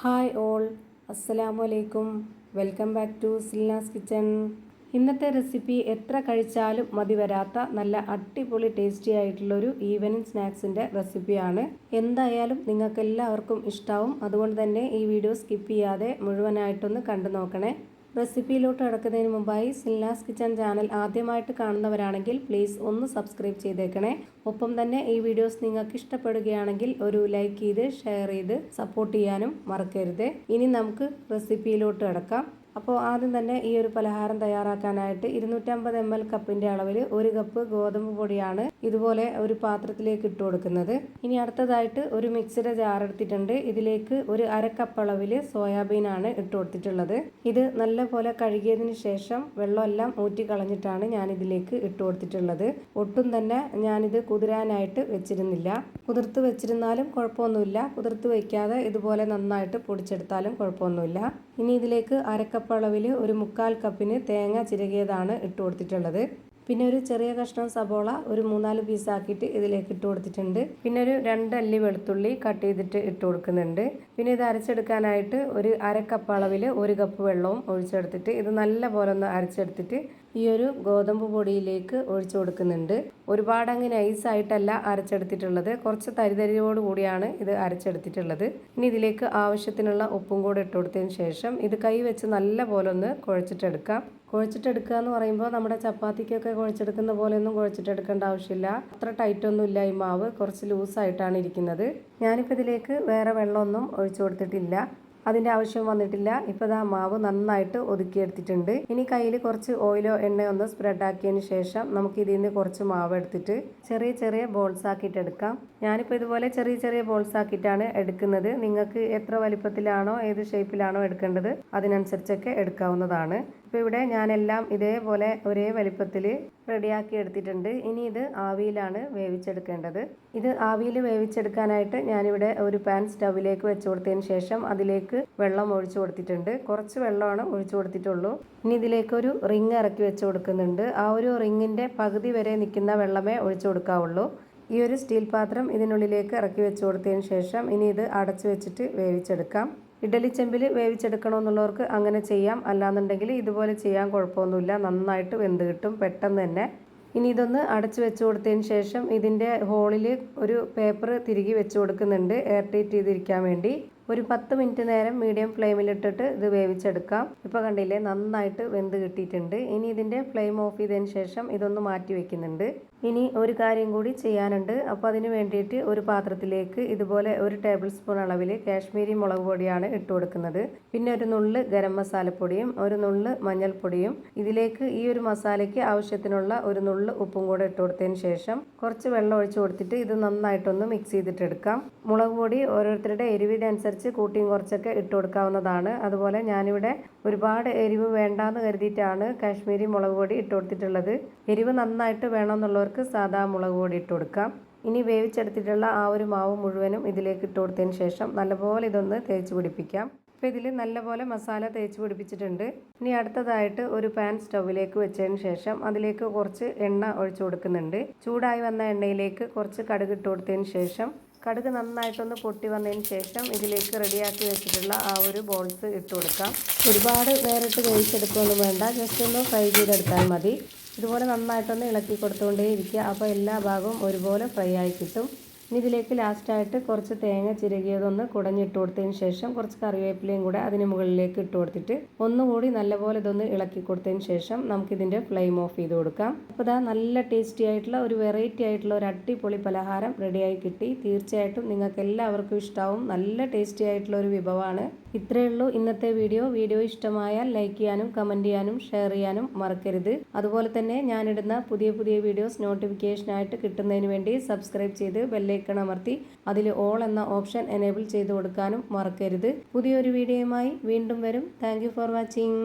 Hi all, അസ്സലാമു അലൈക്കും. Welcome back to Silnas kitchen. ഇന്നത്തെ റെസിപ്പി എത്ര കഴിച്ചാലും മതി വരാത്ത നല്ല അടിപൊളി ടേസ്റ്റി ആയിട്ടുള്ളൊരു ഈവനിങ് സ്നാക്സിൻ്റെ റെസിപ്പിയാണ്. എന്തായാലും നിങ്ങൾക്ക് എല്ലാവർക്കും ഇഷ്ടാവും. അതുകൊണ്ട് തന്നെ ഈ വീഡിയോ സ്കിപ്പ് ചെയ്യാതെ മുഴുവനായിട്ടൊന്ന് കണ്ടു നോക്കണേ. റെസിപ്പിയിലോട്ട് കിടക്കുന്നതിന് മുമ്പായി സിൽനാസ് കിച്ചൺ ചാനൽ ആദ്യമായിട്ട് കാണുന്നവരാണെങ്കിൽ പ്ലീസ് ഒന്ന് സബ്സ്ക്രൈബ് ചെയ്തേക്കണേ. ഒപ്പം തന്നെ ഈ വീഡിയോസ് നിങ്ങൾക്ക് ഇഷ്ടപ്പെടുകയാണെങ്കിൽ ഒരു ലൈക്ക് ചെയ്ത് ഷെയർ ചെയ്ത് സപ്പോർട്ട് ചെയ്യാനും മറക്കരുത്. ഇനി നമുക്ക് റെസിപ്പിയിലോട്ട് കിടക്കാം. അപ്പോൾ ആദ്യം തന്നെ ഈ ഒരു പലഹാരം തയ്യാറാക്കാനായിട്ട് 250 ml കപ്പിൻ്റെ അളവിൽ 1 കപ്പ് ഗോതമ്പ് പൊടിയാണ് ഇതുപോലെ ഒരു പാത്രത്തിലേക്ക് ഇട്ട് കൊടുക്കുന്നത്. ഇനി അടുത്തതായിട്ട് ഒരു മിക്സിയുടെ ജാർ എടുത്തിട്ടുണ്ട്. ഇതിലേക്ക് ഒരു 1/2 കപ്പ് അളവിൽ സോയാബീനാണ് ഇട്ട് കൊടുത്തിട്ടുള്ളത്. ഇത് നല്ലപോലെ കഴുകിയതിന് ശേഷം വെള്ളമെല്ലാം ഊറ്റി കളഞ്ഞിട്ടാണ് ഞാൻ ഇതിലേക്ക് ഇട്ട് കൊടുത്തിട്ടുള്ളത്. ഒട്ടും തന്നെ ഞാനിത് കുതിരാനായിട്ട് വെച്ചിരുന്നില്ല. കുതിർത്ത് വെച്ചിരുന്നാലും കുഴപ്പമൊന്നുമില്ല, കുതിർത്ത് വയ്ക്കാതെ ഇതുപോലെ നന്നായിട്ട് പൊടിച്ചെടുത്താലും കുഴപ്പമൊന്നുമില്ല. ഇനി ഇതിലേക്ക് 1/2 കപ്പ് അളവിൽ ഒരു 1/4 കപ്പിന് തേങ്ങ ചിരകിയതാണ് ഇട്ട് കൊടുത്തിട്ടുള്ളത്. പിന്നെ ഒരു ചെറിയ കഷ്ണം സബോള ഒരു 3-4 പീസാക്കിയിട്ട് ഇതിലേക്ക് ഇട്ട് കൊടുത്തിട്ടുണ്ട്. പിന്നെ ഒരു 2 അല്ലി വെളുത്തുള്ളി കട്ട് ചെയ്തിട്ട് ഇട്ട് കൊടുക്കുന്നുണ്ട്. പിന്നെ ഇത് അരച്ചെടുക്കാനായിട്ട് ഒരു 1/2 കപ്പ് അളവിൽ 1 കപ്പ് വെള്ളവും ഒഴിച്ചെടുത്തിട്ട് ഇത് നല്ല പോലെ ഒന്ന് അരച്ചെടുത്തിട്ട് ഈ ഒരു ഗോതമ്പ് പൊടിയിലേക്ക് ഒഴിച്ചു കൊടുക്കുന്നുണ്ട്. ഒരുപാട് അങ്ങ് നൈസായിട്ടല്ല അരച്ചെടുത്തിട്ടുള്ളത്, കുറച്ച് തരിതരിയോട് കൂടിയാണ് ഇത് അരച്ചെടുത്തിട്ടുള്ളത്. ഇനി ഇതിലേക്ക് ആവശ്യത്തിനുള്ള ഉപ്പും കൂടെ ഇട്ട് കൊടുത്തതിന് ശേഷം ഇത് കൈ വെച്ച് നല്ല പോലെ ഒന്ന് കുഴച്ചിട്ടെടുക്കാം. കുഴച്ചിട്ടെടുക്കുക എന്ന് പറയുമ്പോൾ നമ്മുടെ ചപ്പാത്തിക്കൊക്കെ കുഴച്ചെടുക്കുന്ന പോലെയൊന്നും കുഴച്ചിട്ടെടുക്കേണ്ട ആവശ്യമില്ല. അത്ര ടൈറ്റൊന്നും ഇല്ല, ഈ മാവ് കുറച്ച് ലൂസായിട്ടാണ് ഇരിക്കുന്നത്. ഞാനിപ്പോൾ ഇതിലേക്ക് വേറെ വെള്ളമൊന്നും ഒഴിച്ചു കൊടുത്തിട്ടില്ല, അതിൻ്റെ ആവശ്യം വന്നിട്ടില്ല. ഇപ്പോൾ ആ മാവ് നന്നായിട്ട് ഒതുക്കിയെടുത്തിട്ടുണ്ട്. ഇനി കയ്യിൽ കുറച്ച് ഓയിലോ എണ്ണയോ ഒന്ന് സ്പ്രെഡ് ആക്കിയതിന് ശേഷം നമുക്ക് ഇതിൽ നിന്ന് കുറച്ച് മാവ് എടുത്തിട്ട് ചെറിയ ചെറിയ ബോൾസ് ആക്കിയിട്ട് എടുക്കാം. ഞാനിപ്പോൾ ഇതുപോലെ ചെറിയ ചെറിയ ബോൾസ് ആക്കിയിട്ടാണ് എടുക്കുന്നത്. നിങ്ങൾക്ക് എത്ര വലിപ്പത്തിലാണോ ഏത് ഷേപ്പിലാണോ എടുക്കേണ്ടത് അതിനനുസരിച്ചൊക്കെ എടുക്കാവുന്നതാണ്. ഇപ്പോൾ ഇവിടെ ഞാനെല്ലാം ഇതേപോലെ ഒരേ വലിപ്പത്തിൽ റെഡിയാക്കി എടുത്തിട്ടുണ്ട്. ഇനി ഇത് ആവിയിലാണ് വേവിച്ചെടുക്കേണ്ടത്. ഇത് ആവിയിൽ വേവിച്ചെടുക്കാനായിട്ട് ഞാനിവിടെ ഒരു പാൻ സ്റ്റൗവിലേക്ക് വെച്ച് കൊടുത്തതിന് ശേഷം അതിലേക്ക് വെള്ളം ഒഴിച്ചു കൊടുത്തിട്ടുണ്ട്. കുറച്ച് വെള്ളമാണ് ഒഴിച്ചു കൊടുത്തിട്ടുള്ളൂ. ഇനി ഇതിലേക്കൊരു റിങ് ഇറക്കി വെച്ച് കൊടുക്കുന്നുണ്ട്. ആ ഒരു റിങ്ങിൻ്റെ പകുതി വരെ നിൽക്കുന്ന വെള്ളമേ ഒഴിച്ചു കൊടുക്കാവുള്ളൂ. ഈ ഒരു സ്റ്റീൽ പാത്രം ഇതിനുള്ളിലേക്ക് ഇറക്കി വെച്ച് കൊടുത്തതിന് ശേഷം ഇനി ഇത് അടച്ചു വെച്ചിട്ട് വേവിച്ചെടുക്കാം. ഇഡ്ഡലി ചെമ്പിൽ വേവിച്ചെടുക്കണമെന്നുള്ളവർക്ക് അങ്ങനെ ചെയ്യാം, അല്ലാന്നുണ്ടെങ്കിൽ ഇതുപോലെ ചെയ്യാൻ കുഴപ്പമൊന്നുമില്ല, നന്നായിട്ട് വെന്ത് കിട്ടും പെട്ടെന്ന് തന്നെ. ഇനി ഇതൊന്ന് അടച്ചു വെച്ച് കൊടുത്തതിന് ശേഷം ഇതിൻ്റെ ഹോളിൽ ഒരു പേപ്പർ തിരികെ വെച്ച് കൊടുക്കുന്നുണ്ട് എയർ ടൈറ്റ് ചെയ്തിരിക്കാൻ വേണ്ടി. ഒരു 10 മിനിറ്റ് നേരം മീഡിയം ഫ്ലെയിമിലിട്ടിട്ട് ഇത് വേവിച്ചെടുക്കാം. ഇപ്പോൾ കണ്ടില്ലേ, നന്നായിട്ട് വെന്ത് കിട്ടിയിട്ടുണ്ട്. ഇനി ഇതിൻ്റെ ഫ്ലെയിം ഓഫ് ചെയ്തതിന് ശേഷം ഇതൊന്ന് മാറ്റി വെക്കുന്നുണ്ട്. ഇനി ഒരു കാര്യം കൂടി ചെയ്യാനുണ്ട്. അപ്പോൾ അതിന് വേണ്ടിയിട്ട് ഒരു പാത്രത്തിലേക്ക് ഇതുപോലെ 1 ടേബിൾ സ്പൂൺ അളവിൽ കാശ്മീരി മുളക് പൊടിയാണ് ഇട്ട് കൊടുക്കുന്നത്. പിന്നെ ഒരു നുള്ള് ഗരം മസാലപ്പൊടിയും ഒരു നുള്ള് മഞ്ഞൾപ്പൊടിയും. ഇതിലേക്ക് ഈ ഒരു മസാലയ്ക്ക് ആവശ്യത്തിനുള്ള ഒരു നുള്ള് ഉപ്പും കൂടെ ഇട്ട് കൊടുത്തതിന് ശേഷം കുറച്ച് വെള്ളം ഒഴിച്ച് കൊടുത്തിട്ട് ഇത് നന്നായിട്ടൊന്ന് മിക്സ് ചെയ്തിട്ടെടുക്കാം. മുളക് പൊടി ഓരോരുത്തരുടെ എരിവിനനുസരിച്ച് കൂട്ടിയും കുറച്ചൊക്കെ ഇട്ട് കൊടുക്കാവുന്നതാണ്. അതുപോലെ ഞാനിവിടെ ഒരുപാട് എരിവ് വേണ്ടാന്ന് കരുതിയിട്ടാണ് കാശ്മീരി മുളക് പൊടി ഇട്ട് കൊടുത്തിട്ടുള്ളത്. എരിവ് നന്നായിട്ട് വേണമെന്നുള്ളവർക്ക് സാധാ മുളക് പൊടി ഇട്ട് കൊടുക്കാം. ഇനി വേവിച്ചെടുത്തിട്ടുള്ള ആ ഒരു മാവ് മുഴുവനും ഇതിലേക്ക് ഇട്ട് കൊടുത്തതിന് ശേഷം നല്ലപോലെ ഇതൊന്ന് തേച്ച് പിടിപ്പിക്കാം. ഇപ്പോൾ ഇതിൽ നല്ലപോലെ മസാല തേച്ച് പിടിപ്പിച്ചിട്ടുണ്ട്. ഇനി അടുത്തതായിട്ട് ഒരു പാൻ സ്റ്റൗവിലേക്ക് വെച്ചതിന് ശേഷം അതിലേക്ക് കുറച്ച് എണ്ണ ഒഴിച്ചു കൊടുക്കുന്നുണ്ട്. ചൂടായി വന്ന എണ്ണയിലേക്ക് കുറച്ച് കടുക് ഇട്ട് കൊടുത്തതിന് ശേഷം കടുക് നന്നായിട്ടൊന്ന് പൊട്ടി വന്നതിന് ശേഷം ഇതിലേക്ക് റെഡിയാക്കി വെച്ചിട്ടുള്ള ആ ഒരു ബോൾസ് ഇട്ട് കൊടുക്കാം. ഒരുപാട് നേരിട്ട് വേവിച്ചെടുക്കുകയൊന്നും വേണ്ട, ജസ്റ്റ് ഒന്ന് ഫ്രൈ ചെയ്തെടുത്താൽ മതി. ഇതുപോലെ നന്നായിട്ടൊന്ന് ഇളക്കി കൊടുത്തുകൊണ്ടേ ഇരിക്കുക. അപ്പോൾ എല്ലാ ഭാഗവും ഒരുപോലെ ഫ്രൈ ആയി കിട്ടും. ഇനി ഇതിലേക്ക് ലാസ്റ്റായിട്ട് കുറച്ച് തേങ്ങ ചിരകിയതൊന്ന് കുടഞ്ഞിട്ട് കൊടുത്തതിന് ശേഷം കുറച്ച് കറിവേപ്പിലയും കൂടെ അതിന് മുകളിലേക്ക് ഇട്ട് കൊടുത്തിട്ട് ഒന്നുകൂടി നല്ലപോലെ ഇതൊന്ന് ഇളക്കി കൊടുത്തതിന് ശേഷം നമുക്കിതിൻ്റെ ഫ്ലെയിം ഓഫ് ചെയ്ത് കൊടുക്കാം. അപ്പോൾ ഇതാ നല്ല ടേസ്റ്റി ആയിട്ടുള്ള ഒരു വെറൈറ്റി ആയിട്ടുള്ള ഒരു അടിപൊളി പലഹാരം റെഡിയായി കിട്ടി. തീർച്ചയായിട്ടും നിങ്ങൾക്ക് എല്ലാവർക്കും ഇഷ്ടമാവും. നല്ല ടേസ്റ്റി ആയിട്ടുള്ള ഒരു വിഭവമാണ്. ഇത്രയേ ഉള്ളൂ ഇന്നത്തെ വീഡിയോ ഇഷ്ടമായാൽ ലൈക്ക് ചെയ്യാനും കമൻറ്റ് ചെയ്യാനും ഷെയർ ചെയ്യാനും മറക്കരുത്. അതുപോലെ തന്നെ ഞാനിടുന്ന പുതിയ വീഡിയോസ് നോട്ടിഫിക്കേഷനായിട്ട് കിട്ടുന്നതിന് വേണ്ടി സബ്സ്ക്രൈബ് ചെയ്ത് ബെല്ലൈക്കൺ അമർത്തി അതിൽ ഓൾ എന്ന ഓപ്ഷൻ എനേബിൾ ചെയ്ത് കൊടുക്കാനും മറക്കരുത്. പുതിയൊരു വീഡിയോയുമായി വീണ്ടും വരും. Thank you for watching.